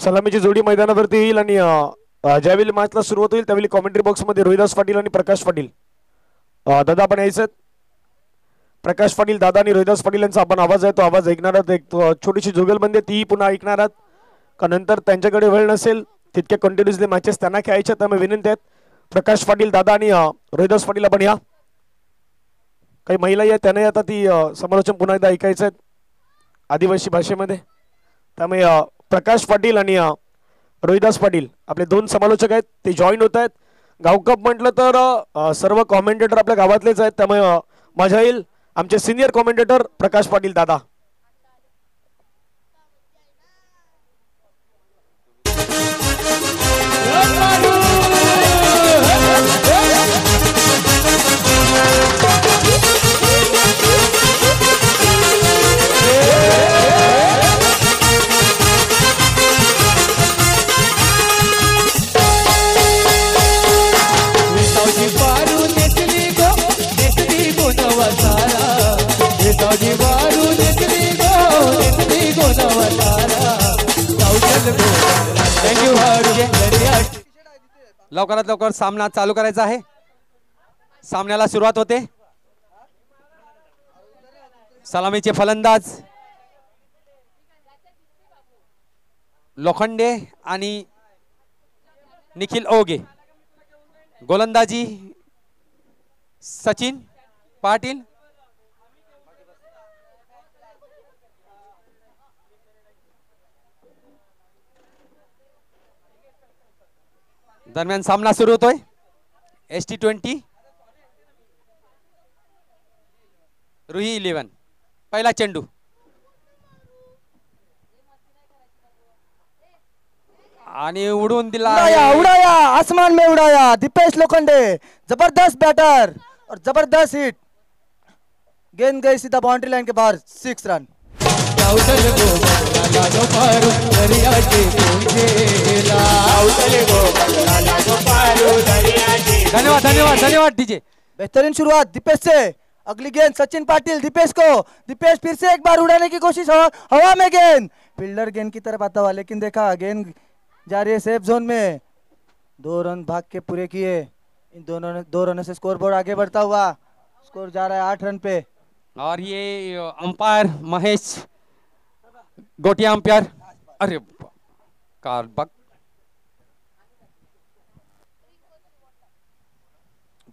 सलामीची जोडी मैदानावरती येईल आणि ज्यावेळी मॅचला सुरुवात होईल त्यावेळी कॉमेंट्री बॉक्स मध्ये रोहिदास पाटील आणि प्रकाश पाटील दादा आपण यायचं. प्रकाश पाटील दादा आणि रोहिदास पाटील यांचा आपण आवाज आहे तो आवाज ऐकणार आहात. एक छोटीशी जुगलबंदी ती पुन्हा ऐकणार आहात का नंतर त्यांच्याकडे वेळ नसेल तितके कंटिन्युअसली मॅचेस त्यांना खेळायच्या त्यामुळे विनंती आहेत. प्रकाश पाटील दादा आणि रोहिदास पाटील आपण या. काही महिला आहेत त्यांना आता ती समालोचन पुन्हा एकदा ऐकायचं आहे आदिवासी भाषेमध्ये. त्यामुळे प्रकाश पाटील आणि रोहिदास पाटील आपले दोन समालोचक आहेत ते जॉईन होत आहेत. गावकप म्हटलं तर सर्व कॉमेंटेटर आपल्या गावातलेच आहेत त्यामुळे मजा येईल. आमचे सिनियर कॉमेंटेटर प्रकाश पाटील दादा. लवकरात लवकर सामना चालू करायचा आहे. सामन्याला सुरुवात होते. सलामीचे फलंदाज लोखंडे आणि निखिल ओगे. गोलंदाजी सचिन पाटील. दरम्यान सामना सुरू होतोय. ST20 रुही 11. पहिला चेंडू आणि उडून दिला. उड़ाया आसमान में उड़ाया दीपेश लोखंडे. जबरदस्त बैटर और जबरदस्त हिट. गेंद गई सीधा बाउंड्री लाइन के बाहर. 6 रन. धन्यवाद धन्यवाद धन्यवाद डीजे. बेहतरीन शुरुआत दीपेश से. अगली गेंद सचिन पाटिल दीपेश को. दीपेश फिर से एक बार उड़ाने की कोशिश. हवा में गेंद. फील्डर गेंद की तरफ आता हुआ लेकिन देखा गेंद जा रही है सेफ जोन में. 2 रन भाग के पूरे किए. इन दोनों ने 2 रनों से स्कोर बोर्ड आगे बढ़ता हुआ. स्कोर जा रहा है 8 रन पे. और ये अंपायर महेश गोटिया अंपायर. अरे कारबक.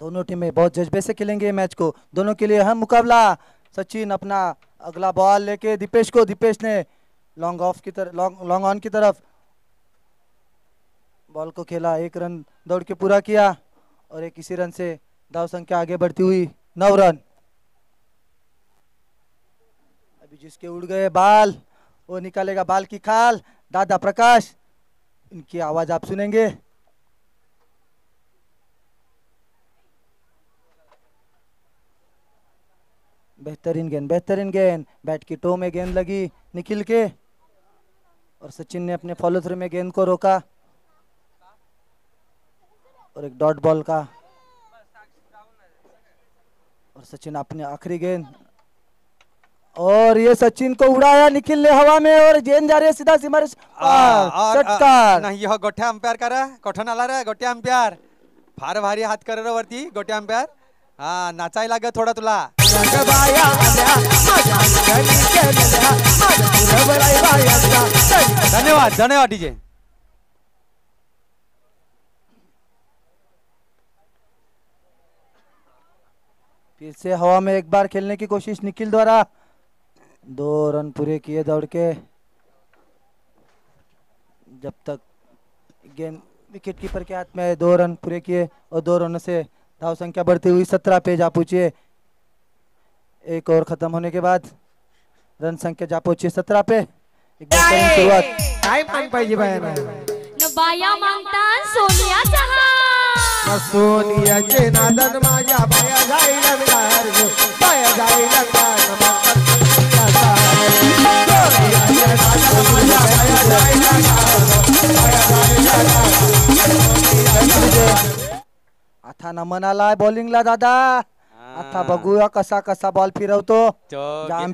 दोनों टीमें बहुत जज्बे से खेलेंगे मैच को. दोनों के लिए अहम मुकाबला. सचिन अपना अगला बॉल लेके दीपेश को. दीपेश ने लॉन्ग ऑफ की तरफ लॉन्ग ऑन की तरफ बॉल को खेला. 1 रन दौड़ के पूरा किया और एक इसी रन से दाव संख्या आगे बढ़ती हुई 9 रन. अभी जिसके उड़ गए बाल वो निकालेगा बाल की खाल. दादा प्रकाश इनकी आवाज आप सुनेंगे. बेहतरीन गेंद. बैट की टो में गेंद लगी निखिल के और सचिन ने अपने फॉलो थ्रू में गेंद को रोका और एक डॉट बॉल का. और सचिन अपने आखिरी गेंद और ये सचिन को उड़ाया निखिल ने हवा में और गेंद जा रही है सीधा सीमा षटकार. नाही हो गोठ्या अंपायर करा. कोठून आला रे गोट्या अंपायर. फार भारी हात कर वरती गोट्या अंपायर. हा नाचायला ग थोडा तुला. धन्यवाद धन्यवाद डीजे. फिर से हवा में एक बार खेलने की कोशिश निखिल द्वारा. 2 रन पूरे किए दौड़ के. जब तक गेंद विकेट कीपर के हाथ में 2 रन पूरे किए और 2 रनों से धाव संख्या बढ़ती हुई 17 पे जा पहुंची. एक ओवर खत्म होने के बाद रन संख्या जा पहुंची 17 पे. एक बेहतरीन शुरुआत. काय मान पाहिजे बाया बाया मागतात सोनिया चहा. सोनियाचे नादन माझ्या बाया जाईला विलार गो. बाया जाईला आता नमन आलाय बॉलिंगला दादा. आता बघूया कसा कसा बॉल फिरवतो.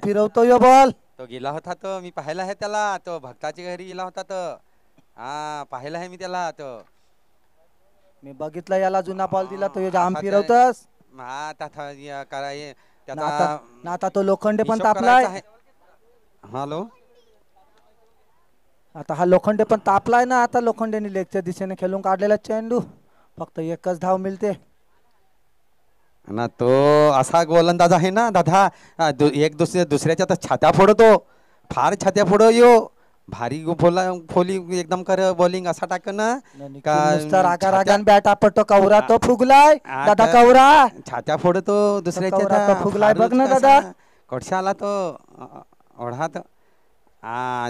फिरवतो यो बॉल. तो गेला होता तो मी पाहिला आहे त्याला. तो भक्ताच्या घरी गेला होता तो. हा पाहिलं आहे मी त्याला तो. मी बघितलं याला जुना बॉल दिला तो जाम आता ते- फिरवतस हा त्याचा काय ना आता त्याचा ना आता तो लोखंडे पण हिशोब तापलाय. करायचा आहे. हॅलो आता हा लोखंडे पण तापलाय ना. आता लोखंडेने लेगच्या दिशेने खेळून काढलेला चेंडू फक्त एकच धाव मिळते ना. तो असा गोलंदाज आहे ना दादा. एक दुसऱ्याच्या तर छात्या फोडतो. फार छात्या फोडो यो. भारी फोली एकदम कर बॉलिंग असा टाक ना का नुसता रागा छात्या- रागान बॅट आपटतो. कवरा तो फुगलाय दादा. आता कवरा छात्या फोडतो दुसऱ्याच्या. कवरा तो फुगलाय फारूच बघ ना कसा दादा. कोडशा आला तो ओढात.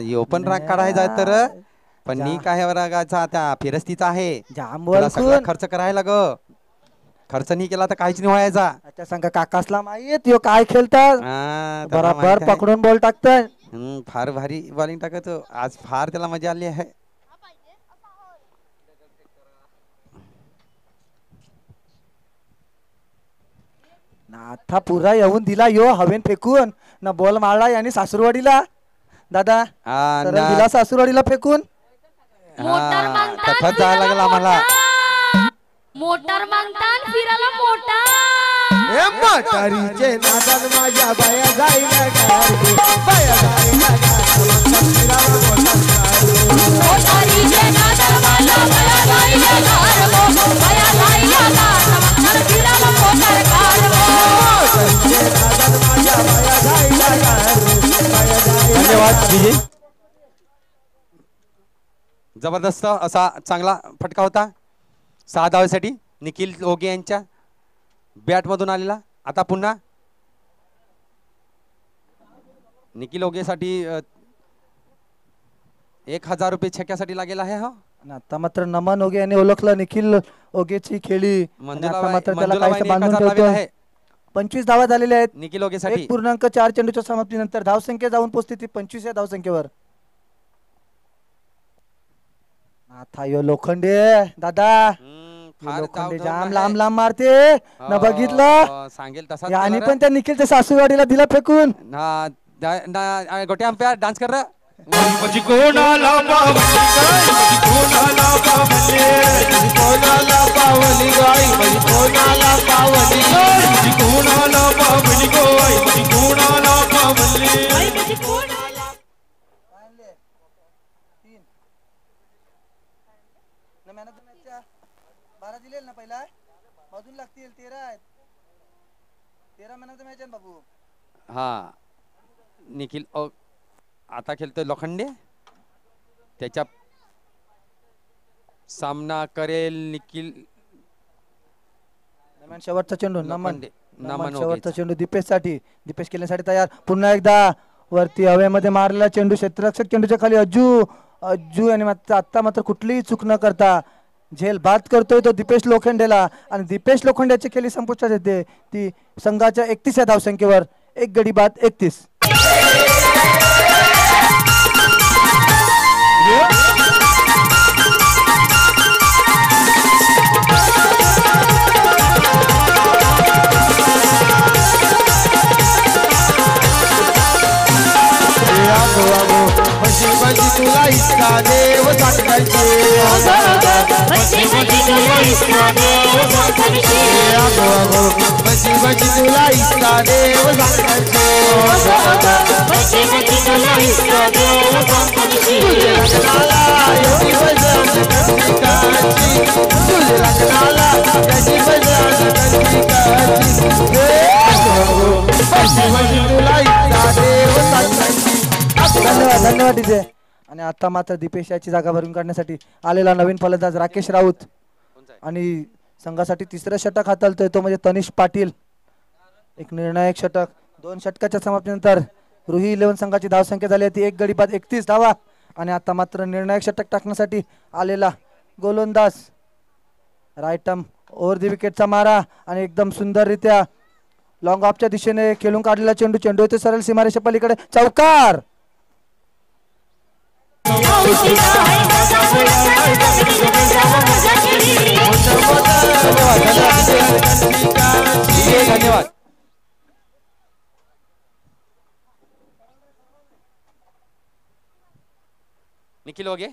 यो पण राग काढायचा आहे तर पण नी काय रागाचा आता फिरस्तीचा आहे. जाम तुला सगळा वळखून खर्च करायला ग. खर्च नाही केला तर काहीच नाही व्हायचा. त्या संघ काकासला माहित यो काय खेळतात. हा, त्याला बरोबर माहित आहे. पकडून बॉल टाकतोय. फार भारी बॉलिंग टाकतो आज. फार त्याला मजा आली आहे. नाथा पुरा येऊन दिला यो हवेन फेकून ना बॉल मारला यांनी सासूरवाडीला दादा. सरळ दिला सासूरवाडीला फेकून. मोटर मागतात तसंच जायला लागलं आम्हाला. मोटर मागतात फिरायला मोटा. हे म्हातारीचे नादान माझ्या बाया जाईना गारगो, बाया जाईना गारगो, फिरायला मोटार गारगो. मोटारीचे नादर मला बया जाईला गारगो, बया जाईला गारगो, फिरायला मोटार गारगो. म्हातारीचे नादान माझ्या बाया जाईना गारगो, बाया जाईना धन्यवाद विजय. जबरदस्त असा चांगला फटका होता 6 धावेसाठी निखिल ओगे यांच्या बॅट मधून आलेला. आता पुन्हा निखिल ओगेसाठी 1000 रुपये छक्क्यासाठी लागेल आहे. हा आता मात्र नमन ओगे यांनी ओळखलं निखिल ओगेची खेळी. आणि आता मात्र त्याला मंजुलाबाईने काहीसं बांधून 1000 लावलेला ठेवतोय. आहे 25 धावा झालेल्या आहेत. निखिल ओगेसाठी. 1.4 चेंडूच्या समाप्तीनंतर धावसंख्या जाऊन पोहोचते ती 25 या धावसंख्येवर. नाथा यो लोखंडे दादा. फार लोखंडे धाव जाम धरून लांब आहे. लांब मारते न बघितलं. सांगेल तसा आणि पण त्या निखिलच्या सासूवाडीला दिला फेकून. गोटे अंपायर डान्स कर. माझी कोणाला पावली गाय, माझी कोणाला पावली, माझी कोणाला पावली गाय, माझी कोणाला पावली गाय, माझी कोणाला पावली गाय, माझी कोणाला पावली. दिलेल ना पहिला मधून लागतील 13 आहेत. 13 मॅनाचं मॅच आहे बाबू. हा निखिल आता खेळतोय लोखंडे. त्याच्या सामना करेल निखिल. शेवटचा चेंडू नमन. लोखंडे. नमन शेवटचा चेंडू दीपेश साठी. दीपेश केल्यासाठी तयार. पुन्हा एकदा वरती हवेमध्ये मारलेला चेंडू क्षेत्ररक्षक चेंडूच्या खाली अज्जू आणि आता मात्र कुठलीही चूक न करता झेल बाद करतोय तो दीपेश लोखंडेला. आणि दीपेश लोखंडेची खेळी संपुष्टात येते ती संघाच्या 31 या धावसंख्येवर. 1 गडी बाद 31. म्हशी तुला इतका देव सांगायचे, म्हशी तुला इतका देव सांगायचे, तुझे लग्नाला एवढी वजन कंटिकाची, तुझे लग्नाला त्याची वजन कंटिकाची, म्हशी तुला इतका देव सांगायची. धन्यवाद धन्यवाद डीजे. आणि आता मात्र दीपेश याची जागा भरून काढण्यासाठी आलेला नवीन फलंदाज राकेश राऊत आणि संघासाठी 3रं षटक हाताळतोय तो म्हणजे तनिष पाटील. एक निर्णायक षटक. 2 षटकाच्या समाप्तीनंतर रुही 11 संघाची धावसंख्या झाली ती 1 गडी बाद 31 धावा. आणि आता मात्र निर्णायक षटक टाकण्यासाठी आलेला गोलंदाज राईटम ओव्हर दी विकेटचा मारा आणि एकदम सुंदररित्या लॉंग ऑफच्या दिशेने खेळून काढलेला चेंडू. चेंडू येतो सरळ सीमारेषे पलीकडे. चौकार. धन्यवाद. निखिल ओगे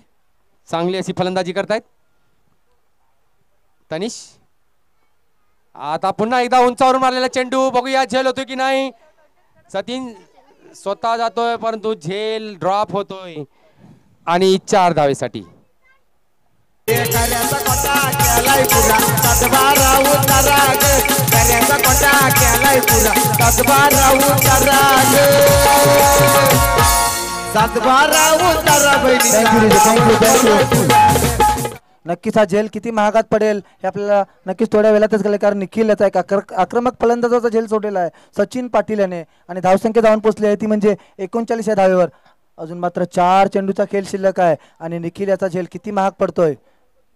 चांगली अशी फलंदाजी करतायत तनिष. आता पुन्हा एकदा उंचावरून मारलेला चेंडू, बघूया झेल होतोय की नाही. सचिन स्वतः जातोय परंतु झेल ड्रॉप होतोय आणि 4 धावेसाठी. कर्याचा कोटा केलाय पुरा 7-12 उतारा ग. कर्याचा कोटा केलाय पुरा 7-12 उतारा ग. 7-12 उतारा बहिणी. नक्कीच हा झेल किती महागात पडेल हे आपल्याला नक्कीच थोड्या वेळातच कळेल, कारण निखिल याचा एक आक्रमक फलंदाजाचा झेल सोडलेला आहे सचिन पाटील याने आणि धावसंख्या जाऊन पोहोचली आहे ती म्हणजे 39 या धावेवर. अजून मात्र 4 चेंडूचा खेळ शिल्लक आहे आणि निखिल याचा झेल किती महाग पडतोय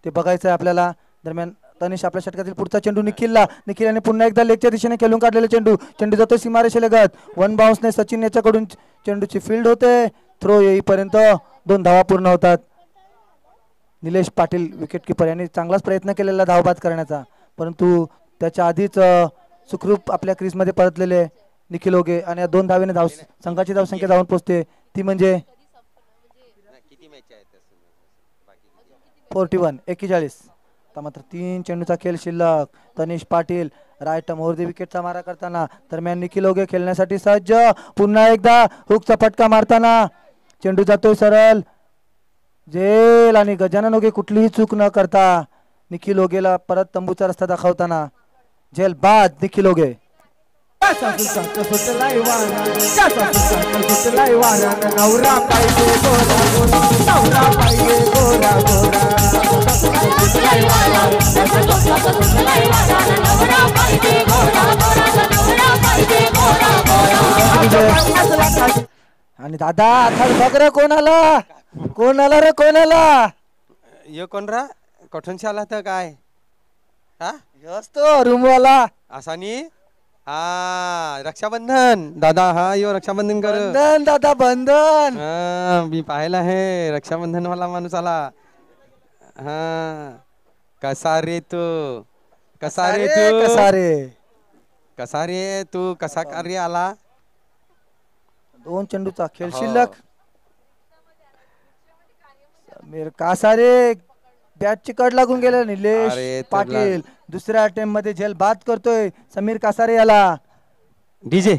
ते बघायचं आहे आपल्याला. दरम्यान तनिष आपल्या षटकातील पुढचा चेंडू निखिल याने पुन्हा एकदा लेगच्या दिशेने खेळून काढलेला चेंडू जातो सीमारेषेलगत. 1 बाउन्सने सचिन याच्याकडून चेंडूची फील्ड होते. थ्रो येईपर्यंत 2 धावा पूर्ण होतात. निलेश पाटील विकेट किपर यांनी चांगलाच प्रयत्न केलेला धावबाद करण्याचा, परंतु त्याच्या आधीच सुखरूप आपल्या क्रीजमध्ये परतलेले निखिल ओगे आणि 2 धावेने संघाची धावसंख्या जाऊन पोहोचते ती म्हणजे 41. आता मात्र 3 चेंडूचा खेळ शिल्लक. तनिष पाटील राईट मोहरदी विकेटचा मारा करताना, दरम्यान निखिल ओगे खेळण्यासाठी सज्ज. पुन्हा एकदा हुकचा फटका मारताना चेंडू जातोय सरळ झेल आणि गजानन ओगे कुठलीही चूक न करता निखिल ओगेला परत तंबूचा रस्ता दाखवताना झेल बाद निखिल ओगे. नवरा पाहिजे गोरा गोरा, नवरा पाहिजे गोरा गोरा. आणि दादा आता बघ रे कोण आला रे कोण आला. यो कोण रा कठूनशी आला तर काय हा तो रूमवाला असानी. हा रक्षाबंधन दादा. हा यो रक्षाबंधन कर बंधन दादा बंधन. हा मी पाहिलं आहे रक्षाबंधन वाला माणूस आला. हा कसा रे तू कसा रे तू कसा कार्य आला. 2 चेंडूचा खेळ शिल्लक. समीर कासारे बॅटची कड लागून गेला. निलेश पाटील दुसऱ्या अटेम्प्ट मध्ये झेल बाद करतोय समीर कासारे याला. डीजे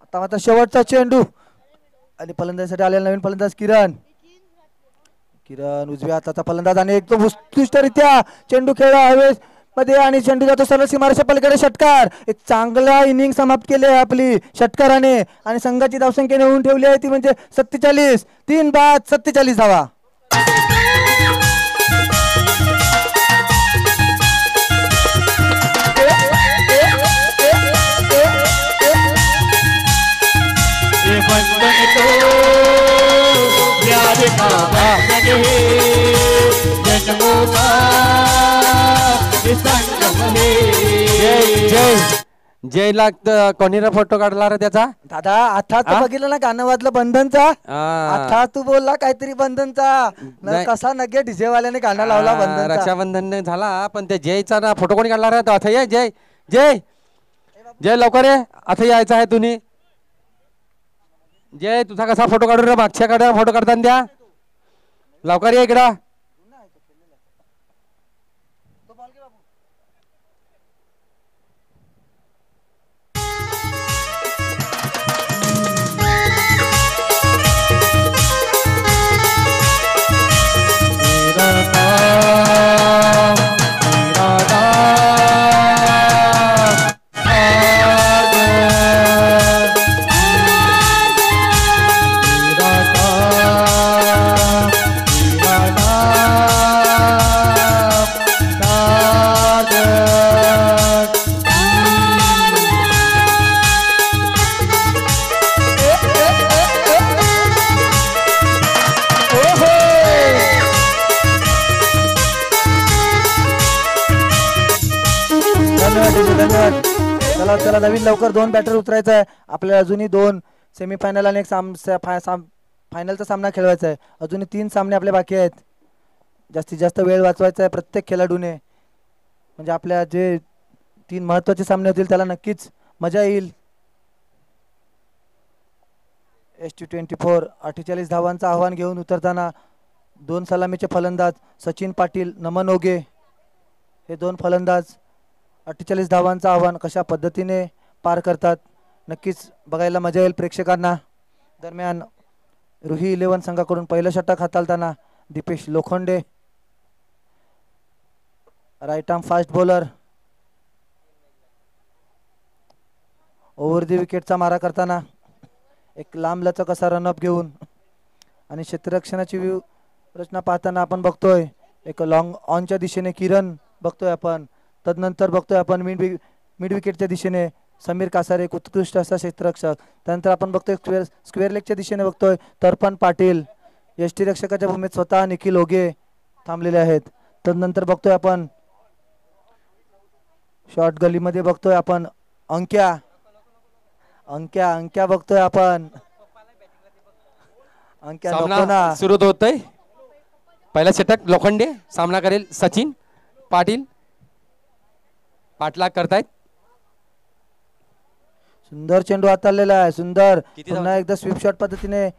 आता मात्र शेवटचा चेंडू आणि फलंदाजीसाठी आलेला नवीन फलंदाज किरण उजव्या हाताचा फलंदाज आणि एकदम उत्कृष्टरित्या चेंडू खेळला हवेस मध्ये आणि चेंडू जातो सरळ सीमारेषा पलीकडे. षटकार. एक चांगला इनिंग समाप्त केली आहे आपली षटकाराने आणि संघाची धावसंख्या नेऊन ठेवली आहे ती म्हणजे 47. 3 बाद 47 धावा. जय लाग कोणीरा फोटो काढला रे त्याचा दादा. आता तू बघितलं ना गाणं वाजलं बंधनचा. आता तू बोलला काहीतरी बंधनचा कसा नगे डीजे वाल्याने गाणं लावला बंधन. रक्षाबंधन झाला पण त्या जयचा ना फोटो कोणी काढला रे. आता ये जय जय जय लवकर ये. आता यायचं आहे तुम्ही. जय तुझा कसा फोटो काढून रे मागच्या काढा फोटो काढताना द्या लवकर ये इकडं. धन्यवाद. चला चला नवीन लवकर 2 बॅटर उतरायचं आहे आपल्याला. अजूनही 2 सेमीफायनल आणि एक फायनलचा सामना खेळवायचा आहे. अजूनही 3 सामने आपले बाकी आहेत. जास्तीत जास्त वेळ वाचवायचा आहे प्रत्येक खेळाडूने, म्हणजे आपल्या जे 3 महत्त्वाचे सामने होतील त्याला नक्कीच मजा येईल. ST24 48 धावांचं आव्हान घेऊन उतरताना 2 सलामीचे फलंदाज सचिन पाटील, नमन ओगे हे 2 फलंदाज 48 धावांचं आव्हान कशा पद्धतीने पार करतात नक्कीच बघायला मजा येईल प्रेक्षकांना. दरम्यान रुही 11 संघाकडून पहिलं षटक हाताळताना Dipesh Lokhande, right arm fast bowler, over the विकेटचा मारा करताना एक लांब लचक असा रनअप घेऊन. आणि क्षेत्ररक्षणाची रचना पाहताना आपण बघतोय एक लॉंग ऑनच्या दिशेने किरण बघतोय आपण. तदनंतर बघतोय आपण मिड विकेटच्या दिशेने समीर कासारे, एक उत्कृष्ट असा क्षेत्ररक्षक. त्यानंतर आपण बघतोय स्क्वेअर लेगच्या दिशेने बघतोय तर्पण पाटील. यष्टीरक्षकाच्या भूमीत स्वतः निखिल ओगे थांबलेले आहेत. तदनंतर बघतोय आपण शॉर्ट गलीमध्ये बघतोय आपण अंक्या बघतोय आपण. अंक्या सामना सुरू होतोय. पहिला षटक लोखंडे, सामना करेल सचिन पाटील. पाठलाग करतायत. सुंदर चेंडू हाताळलेला आहे. सुंदर पुन्हा एकदा स्वीप शॉट पद्धतीने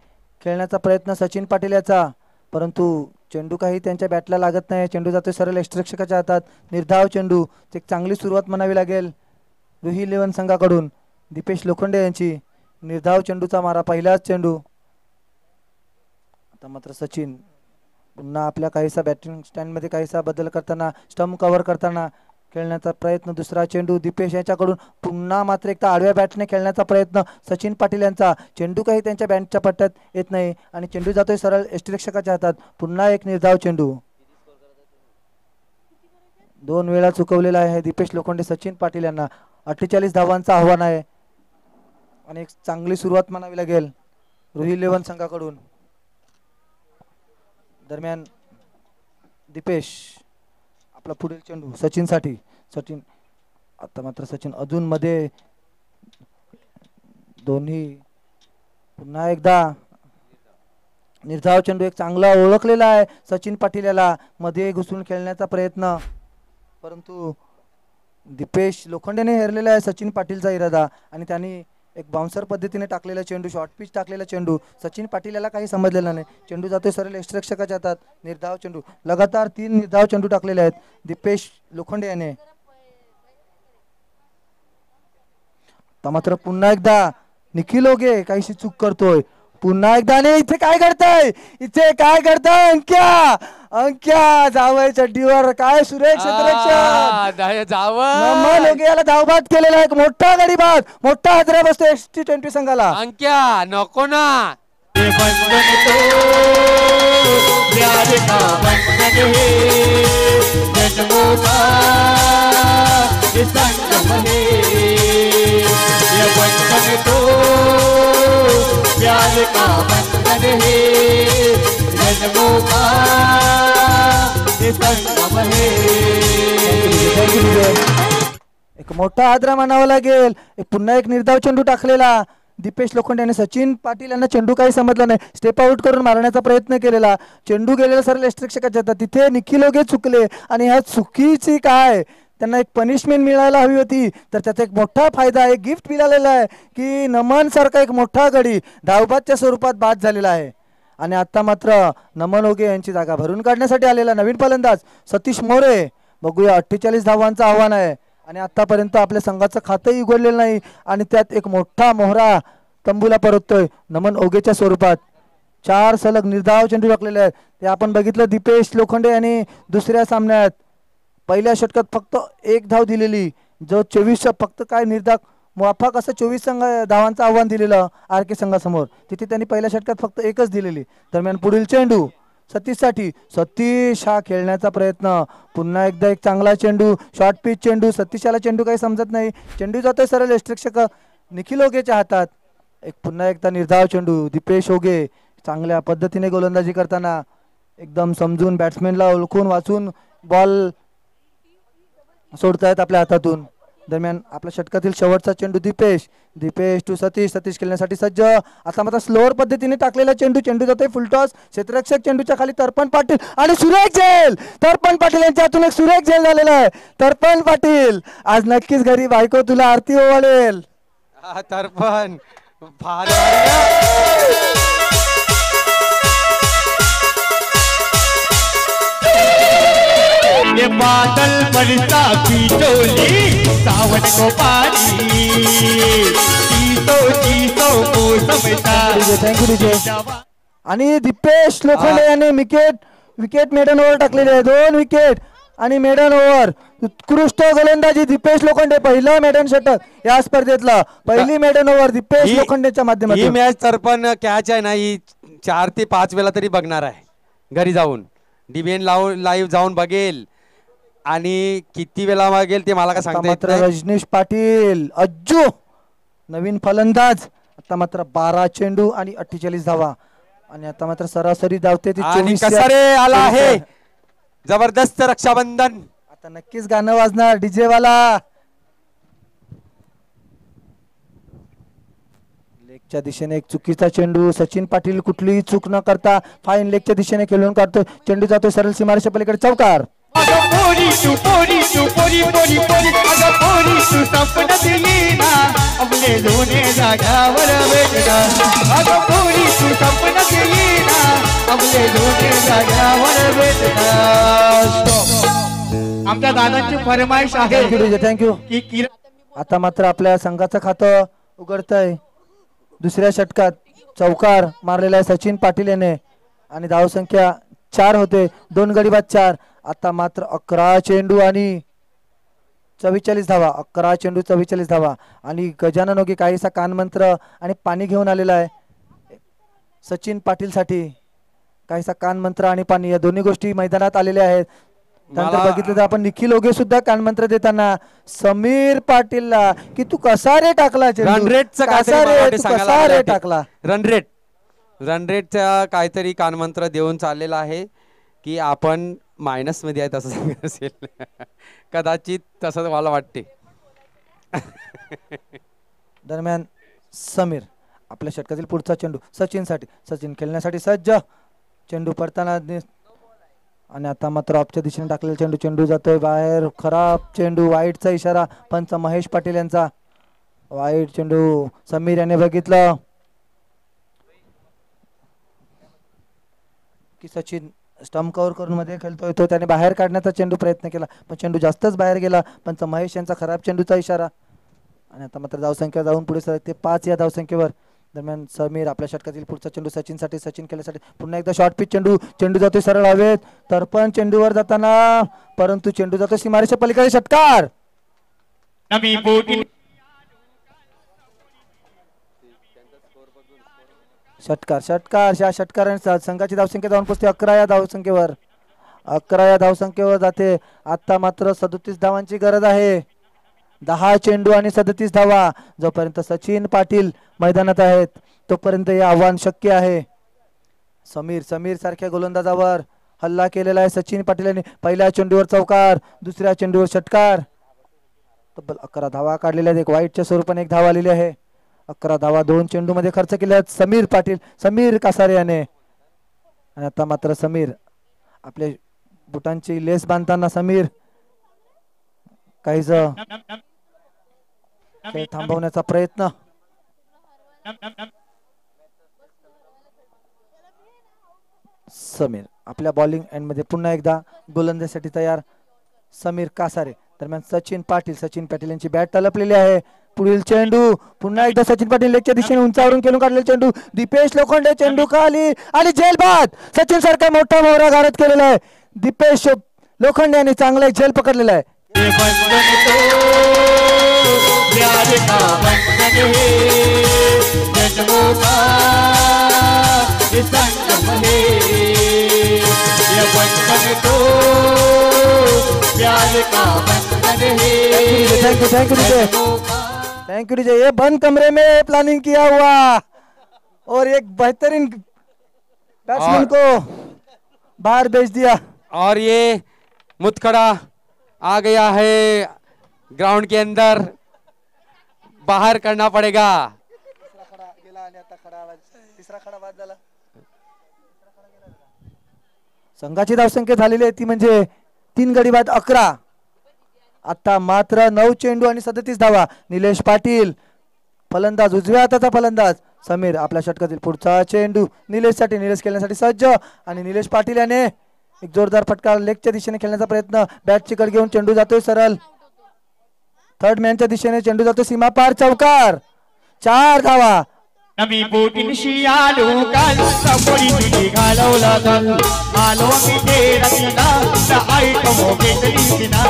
खेळण्याचा प्रयत्न सचिन पाटील याचा, परंतु चेंडू काही त्यांच्या बॅटला लागत नाही. चेंडू जातोय सरळ यष्टीरक्षकाच्या हातात. निर्धाव चेंडू, एक चांगली सुरुवात म्हणावी लागेल रुही 11 संघाकडून. दीपेश लोखंडे यांची निर्धाव चेंडूचा मारा, पहिलाच चेंडू. आता मात्र सचिन पुन्हा आपल्या काहीसा बॅटिंग स्टँडमध्ये काहीसा बदल करताना, स्टंप कव्हर करताना खेळण्याचा प्रयत्न. दुसरा चेंडू दीपेश यांच्याकडून. पुन्हा मात्र एकदा आडव्या बॅटने खेळण्याचा प्रयत्न सचिन पाटील यांचा. चेंडू काही त्यांच्या बॅटच्या पट्ट्यात येत नाही आणि चेंडू जातोय सरळ यष्टीरक्षकाच्या हातात. पुन्हा एक निर्धाव चेंडू. 2 वेळा चुकवलेला आहे दीपेश लोखंडे सचिन पाटील यांना. 48 धावांचं आव्हान आहे आणि एक चांगली सुरुवात म्हणावी लागेल रुही 11 संघाकडून. दरम्यान दीपेश आपला पुढील चेंडू सचिनसाठी. सचिन आता मात्र सचिन अजून मध्ये दोन्ही. पुन्हा एकदा निर्धाव चेंडू, एक चांगला ओळखलेला आहे सचिन पाटील याला. मध्ये घुसून खेळण्याचा प्रयत्न, परंतु दीपेश लोखंडेने हेरलेला आहे सचिन पाटीलचा इरादा आणि त्यांनी एक बाउन्सर पद्धतीने टाकलेला चेंडू, शॉर्ट पिच टाकलेला चेंडू. सचिन पाटील याला काही समजलेला नाही. चेंडू जातोय सरळ यष्टीरक्षकाच्या हातात. निर्धाव चेंडू, लगातार 3 निर्धाव चेंडू टाकलेले आहेत दीपेश लोखंडे याने. मात्र पुन्हा एकदा निखिल ओगे काहीशी चूक करतोय. पुन्हा एकदा नाही. इथे काय करताय अंक्या जावय चड्डीवर. काय सुरेख क्षेत्ररक्षक नमन ओगे याला धावबाद केलेला एक मोठा गडी बाद, मोठा हादरा बसतो ST20 संघाला. अंक्या नको ना. प्यार का बंधन है जन्मों का ये संगम है. एक मोठा आदरा मानावा लागेल. पुन्हा एक निर्धाव चेंडू टाकलेला दीपेश लोखंडे यांनी. सचिन पाटील यांना चेंडू काही समजला नाही. स्टेप आउट करून मारण्याचा प्रयत्न केलेला. चेंडू गेलेला सरळ यष्टीरक्षकाच्या हातात. तिथे निखिल ओगे चुकले आणि ह्या चुकीची काय त्यांना एक पनिशमेंट मिळायला हवी होती, तर त्याचा एक मोठा फायदा, एक गिफ्ट मिळालेला आहे की नमन सारखा एक मोठा गडी धावबादच्या स्वरूपात बाद झालेला आहे. आणि आता मात्र नमन ओगे यांची जागा भरून काढण्यासाठी आलेला नवीन फलंदाज सतीश मोरे. बघूया 48 धावांचं आव्हान आहे आणि आतापर्यंत आपल्या संघाचं खातंही उघडलेलं नाही आणि त्यात एक मोठा मोहरा तंबूला परततोय नमन ओगेच्या स्वरूपात. 4 सलग निर्धाव चेंडू टाकलेले आहेत. ते आपण बघितलं दीपेश लोखंडे यांनी दुसऱ्या सामन्यात पहिल्या षटकात फक्त 1 धाव दिलेली, जो 24 फक्त काय निर्धाव मुवाफक असं 24 धावांचं आव्हान दिलेलं RK संघासमोर. तिथे त्यांनी पहिल्या षटकात फक्त 1च दिलेली. दरम्यान पुढील चेंडू सतीशसाठी. सतीश हा खेळण्याचा प्रयत्न. पुन्हा एकदा एक चांगला चेंडू, शॉर्ट पिच चेंडू. सतीशाला चेंडू काही समजत नाही. चेंडू जातोय सरळ यष्टीरक्षक निखिल ओगेच्या हातात. एक पुन्हा एकदा निर्धाव चेंडू. दीपेश ओगे चांगल्या पद्धतीने गोलंदाजी करताना एकदम समजून बॅट्समॅनला ओळखून वाचून बॉल सोडतायत आपल्या हातातून. दरम्यान आपल्या षटकातील शेवटचा चेंडू दीपेश, दीपेश टू सतीश, सतीश खेळण्यासाठी सज्ज. आता मात्र स्लोअर पद्धतीने टाकलेला चेंडू, चेंडू जातोय फुलटॉस, क्षेत्ररक्षक चेंडूच्या खाली तर्पण पाटील आणि सुरेख झेल. तर्पण पाटील यांच्या हातून एक सुरेख झेल झालेला आहे. तर्पण पाटील आज नक्कीच घरी बायको तुला आरती ओवाळेल. तर्पण भारी ये बादल बरसा बिजोली सावन को पानी चीतो मौसम थँक्यू डीजे. आणि दीपेश लोखंडे याने विकेट मेडन ओव्हर टाकलेले आहे. 2 विकेट आणि मेडन ओव्हर. उत्कृष्ट गोलंदाजी दीपेश लोखंडे. पहिलं मेडन षटक या स्पर्धेतला, पहिली मेडन ओव्हर दीपेश लोखंडेच्या ही माध्यमातून. मॅच तर्पण कॅच आहे ना, ही 4 ते 5 वेळा तरी बघणार आहे घरी जाऊन. डिबेन लाईव्ह जाऊन बघेल आणि किती वेळा बघेल ते मला काय सांगता येत मात्र नाही. रजनीश पाटील अज्जू नवीन फलंदाज. आता मात्र 12 चेंडू आणि 48 धावा. आणि आता मात्र सरासरी धावते ती आणि 24 कसारे आला आहे. जबरदस्त रक्षाबंधन. आता नक्कीच गाणं वाजणार डीजे वाला. लेगच्या दिशेने एक चुकीचा चेंडू. सचिन पाटील कुठलीही चूक न करता फाईन लेगच्या दिशेने खेळून काढतो. चेंडू जातो सरळ सीमारेषे पलीकडे. चौकार. पोरी तू पोरी तू पोरी पोरी पोरी अगं पोरी तू सपन दिली ना आपले दोन्ही जाग्यावर भेटना. अगं पोरी तू सपन दिली ना आपले दोन्ही जाग्यावर भेटना. आमच्या दादांची फरमाईश आहे. थँक्यू. की आता मात्र आपल्या संघाचं खातं उघडतंय. दुसऱ्या षटकात चौकार मारलेला आहे सचिन पाटील याने आणि धावसंख्या 4 होते. 2 गडी बाद 4. आता मात्र 11 चेंडू आणि 44 धावा. 11 चेंडू 44 धावा. आणि गजानन ओगी काहीसा कानमंत्र आणि पाणी घेऊन आलेला आहे सचिन पाटील साठी. काहीसा कानमंत्र आणि पाणी या दोन्ही गोष्टी मैदानात आलेल्या आहेत. त्यानंतर बघितलं तर आपण निखिल ओगे सुद्धा कानमंत्र देताना समीर पाटीलला की तू कसा रे टाकला रन रेटचा टाकला. रन रेटचा काहीतरी कानमंत्र देऊन चाललेला आहे की आपण मायनस मध्ये आहे तसं सांगत असेल. कदाचित तसं मला वाटते. दरम्यान समीर आपल्या षटकातील पुढचा चेंडू सचिन साठी. सचिन खेळण्यासाठी सज्ज. चेंडू पडताना आणि आता मात्र ऑफच्या दिशेने टाकलेला चेंडू. चेंडू जातोय बाहेर. खराब चेंडू. वाईटचा इशारा पंच महेश पाटील यांचा. वाईट चेंडू समीर याने बघितलं की सचिन स्टंप कव्हर करून मध्ये खेळतोय तो. त्याने बाहेर काढण्याचा चेंडू प्रयत्न केला पण चेंडू जास्तच बाहेर गेला. पंच महेश यांचा खराब चेंडूचा इशारा. आणि आता मात्र धावसंख्या जाऊन पुढे सरकते 5 या धावसंख्येवर. दरम्यान समीर आपल्या षटकातील पुढचा चेंडू सचिन साठी. सचिन खेळण्यासाठी पुन्हा एकदा शॉर्ट पिच चेंडू. चेंडू जातोय सरळ हवेत. तर्पण चेंडूवर जाताना परंतु चेंडू जातो सीमारेषा पलीकडे. षटकार. षटकार. या षटकाराने संघाची धावसंख्या जाऊन पोहोचते 11 या धावसंख्येवर. 11 या धावसंख्येवर जाते. आता मात्र 37 धावांची गरज आहे. 10 चेंडू आणि 37 धावा. जोपर्यंत सचिन पाटील मैदानात आहेत तोपर्यंत हे आव्हान शक्य आहे. समीर सारख्या गोलंदाजावर हल्ला केलेला आहे सचिन पाटील यांनी. पहिल्या चेंडूवर चौकार. दुसऱ्या चेंडूवर षटकार. तब्बल 11 धावा काढलेल्या आहेत. एक वाईटच्या स्वरूपाने 1 धाव आलेली आहे. 11 धावा 2 चेंडू मध्ये खर्च केल्या आहेत समीर कासारे याने. आणि आता मात्र समीर आपल्या बुटांची लेस बांधताना समीर काहीच खेळ थांबवण्याचा प्रयत्न. समीर आपल्या बॉलिंग एंड मध्ये पुन्हा एकदा गोलंदाजीसाठी तयार समीर कासारे. दरम्यान सचिन पाटील यांची बॅट तलपलेली आहे. पुढील चेंडू पुन्हा एकदा सचिन पाटील लेगच्या दिशेने उंचावरून खेळून काढलेला चेंडू. दीपेश लोखंडे चेंडू खाली आणि झेलबाद. सचिन सारखा मोठा मोहरा गारद केलेला आहे. दीपेश लोखंडे यांनी चांगला झेल पकडलेला आहे. Thank you DJ. ये बंद कमरे में प्लानिंग किया हुआ और एक बेहतरीन बैट्समैन को बाहर भेज दिया. और ये मुतखड़ा आ गया है ग्राउंड के अंदर बाहर करना पड़ेगा। संघाची धावसंख्या झालेली आहे ती म्हणजे 3 गडी बाद 11. आता मात्र 9 चेंडू आणि 37 धावा. निलेश पाटील फलंदाज, उजव्या हाताचा फलंदाज समीर आपल्या षटकातील पुढचा चेंडू निलेशसाठी, निलेश खेळण्यासाठी सज्ज आणि निलेश पाटील याने एक जोरदार फटका लेगच्या दिशेने खेळण्याचा प्रयत्न. बॅटची कड घेऊन चेंडू जातोय सरळ थर्ड मॅनच्या दिशेने, चेंडू जातो सीमा पार, चौकार. 4 धावा. नवी बोटींशी आलो काल सपोरी तुझी घालवला काल आलो मी ते रतीला त्या आयटम घेतली तिना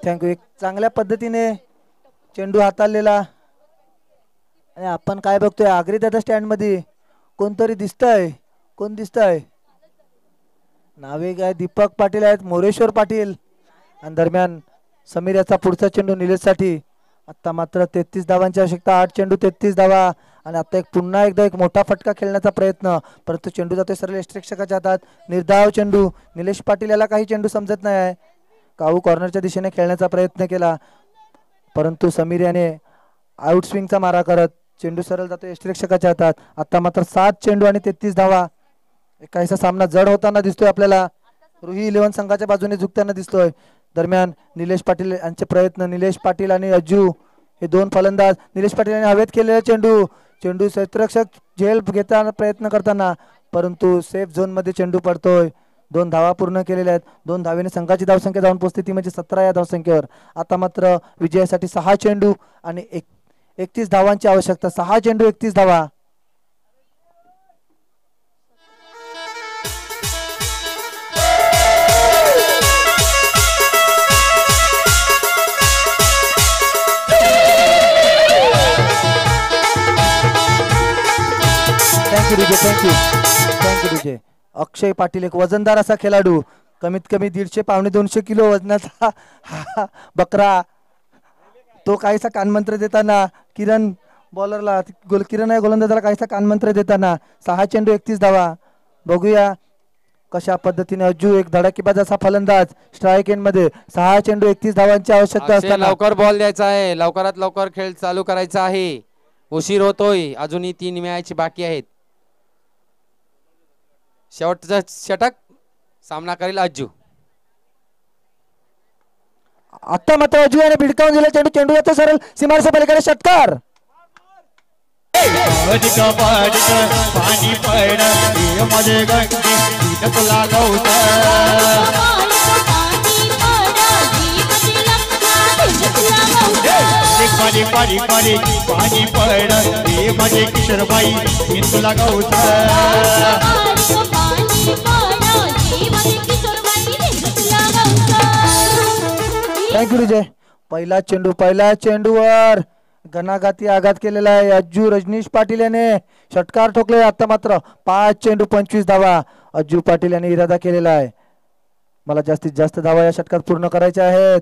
थँक्यू. एक चांगल्या पद्धतीने चेंडू हाताळलेला. आणि आपण काय बघतोय आगरी दादा स्टँड मध्ये कोणतरी दिसतंय. कोण दिसतंय? नावे काय दीपक पाटील आहेत, मोरेश्वर पाटील. आणि दरम्यान समीर याचा पुढचा चेंडू निलेशसाठी. आता मात्र 33 धावांची आवश्यकता. 8 चेंडू 33 धावा. आणि आता पुन्हा एकदा एक मोठा फटका खेळण्याचा प्रयत्न, परंतु चेंडू जातोय सरळ यष्टिरक्षकाच्या हातात. निर्धाव चेंडू. निलेश पाटील याला काही चेंडू समजत नाही आहे. काऊ कॉर्नरच्या दिशेने खेळण्याचा प्रयत्न केला, परंतु समीर याने आउट स्विंगचा मारा करत चेंडू सरळ जातो यष्टिरक्षकाच्या हातात. आता मात्र 7 चेंडू आणि 33 धावा. काहीसा सामना जड होताना दिसतोय आपल्याला. रुही 11 संघाच्या बाजूने झुकताना दिसतोय. दरम्यान निलेश पाटील यांचे प्रयत्न, निलेश पाटील आणि अज्जू हे 2 फलंदाज. निलेश पाटील यांनी हवेत केलेला चेंडू, चेंडू क्षेत्ररक्षक झेल घेताना प्रयत्न करताना, परंतु सेफ झोन मध्ये चेंडू पडतोय. 2 धावा पूर्ण केलेल्या आहेत. 2 धावेने संघाची धावसंख्या जाऊन पोहोचते ती म्हणजे 17 या धावसंख्येवर. आता मात्र विजयासाठी 6 चेंडू आणि 31 धावांची आवश्यकता. 6 चेंडू 31 धावा. थँक्यू विजय. अक्षय पाटील एक वजनदार असा खेळाडू, कमीत कमी 150 पावणे 200 किलो वजनाचा हा बकरा. तो काहीसा कानमंत्र देताना किरण बॉलरला, किरण आहे गोलंदाजाला काहीसा कानमंत्र देताना. 6 चेंडू 31 धावा. बघूया कशा पद्धतीने अज्जू एक धडाकेबाज असा फलंदाज स्ट्राईक एंड मध्ये. 6 चेंडू 31 धावांची आवश्यकता असताना लवकर बॉल द्यायचा आहे, लवकरात लवकर खेळ चालू करायचा आहे. उशीर होतोय, अजूनही 3 मॅच बाकी आहेत. शेवटचा षटक सामना करेल अज्जू. आता मात्र अज्जू याने भिडकावून दिला चेंडू, चेंडू जातो सरळ सीमारेषा पलीकडे. षटकार. पाणी पड मध्ये गंगे तुला पाणी पाणी पाणी पाणी पड मध्ये किशोरबाई मी तुला गौत. थँक्यू विजय. पहिला चेंडूवर घणाघाती आघात केलेला आहे अज्जू रजनीश पाटील याने. षटकार ठोकले. आता मात्र 5 चेंडू 25 धावा. अज्जू पाटील यांनी इरादा केलेला आहे, मला जास्तीत जास्त धावा या षटकात पूर्ण करायच्या आहेत.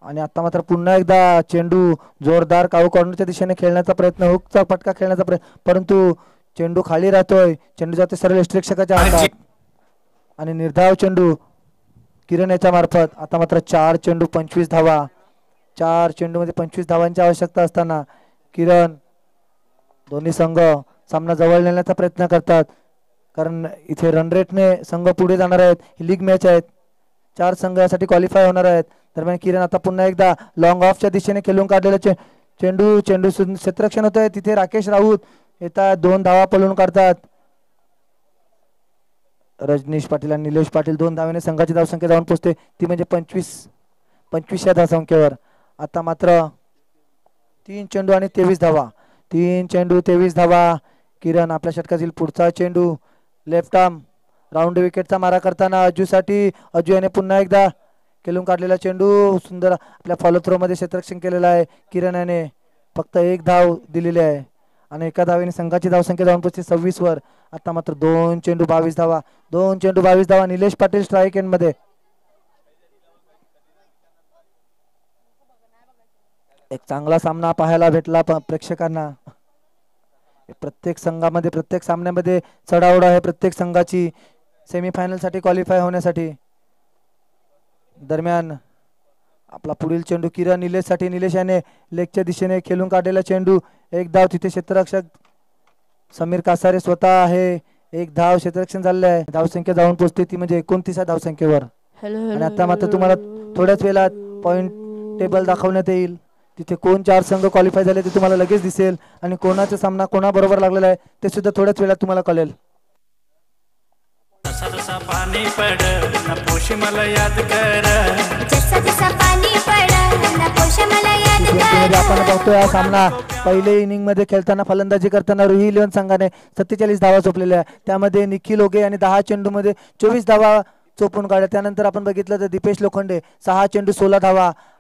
आणि आता मात्र पुन्हा एकदा चेंडू जोरदार काऊ कॉर्नरच्या दिशेने खेळण्याचा प्रयत्न, हुकचा फटका खेळण्याचा प्रयत्न, परंतु चेंडू खाली राहतोय. चेंडू जाते सरळ यष्टिरक्षकाच्या हातात आणि निर्धाव चेंडू किरण याच्या मार्फत. आता मात्र 4 चेंडू 25 धावा. 4 चेंडू मध्ये 25 धावांची आवश्यकता असताना किरण, दोन्ही संघ सामना जवळ नेण्याचा प्रयत्न करतात, कारण इथे रन रेटने संघ पुढे जाणार आहेत. ही लीग मॅच आहेत, 4 संघ यासाठी क्वालिफाय होणार आहेत. दरम्यान किरण आता पुन्हा एकदा लॉंग ऑफच्या दिशेने खेळून काढलेला चेंडू क्षेत्ररक्षण होत आहे. तिथे राकेश राऊत येतात, 2 धावा पळून काढतात. रजनीश पाटील आणि निलेश पाटील 2 धावेने संघाची धावसंख्या जाऊन पोहोचते ती म्हणजे 25 या धावसंख्येवर. आता मात्र 3 चेंडू आणि 23 धावा. 3 चेंडू 23 धावा. किरण आपल्या षटकातील पुढचा चेंडू लेफ्ट आर्म राऊंड विकेटचा मारा करताना अज्जूसाठी. अज्जू याने पुन्हा एकदा खेळून काढलेला चेंडू सुंदर आपल्या फॉलो थ्रो मध्ये क्षेत्ररक्षण केलेला आहे. किरण याने फक्त 1 धाव दिलेली आहे आणि एका धावेने संघाची धावसंख्या जाऊन पोहोचते 26 वर. आता मात्र 2 चेंडू 22 धावा. 2 चेंडू 22 धावा. निलेश पाटील स्ट्राईक एंड मध्ये. एक चांगला सामना पाहायला भेटला प्रेक्षकांना. प्रत्येक संघामध्ये प्रत्येक सामन्यामध्ये चढाओढ आहे प्रत्येक संघाची सेमीफायनल साठी क्वालिफाय होण्यासाठी. दरम्यान आपला पुढील चेंडू किरण निलेश साठी. निलेश याने लेगच्या दिशेने खेळून काढलेला चेंडू. एक धाव तिथे क्षेत्ररक्षक समीर कासारे स्वतः आहे. एक धाव क्षेत्ररक्षण झालेलं आहे. धावसंख्या जाऊन पोहोचते ती म्हणजे 29 धावसंख्येवर. आणि आता मात्र तुम्हाला थोड्याच वेळात पॉइंट टेबल दाखवण्यात येईल. तिथे कोण 4 संघ क्वालिफाय झाले ते तुम्हाला लगेच दिसेल आणि कोणाचा सामना कोणाबरोबर लागलेला आहे ते सुद्धा थोड्याच वेळात तुम्हाला कळेल. जसा पाणी पड ना पोशी मला याद कर. आपण बघतोय हा सामना पहिले इनिंग मध्ये खेळताना फलंदाजी करताना रुही इलेव्हन संघाने 47 धावा चोपलेल्या आहे. त्यामध्ये निखिल ओगे यांनी 10 चेंडू मध्ये 24 धावा चोपून काढल्या. त्यानंतर आपण बघितलं तर दीपेश लोखंडे 6 चेंडू 16 धावा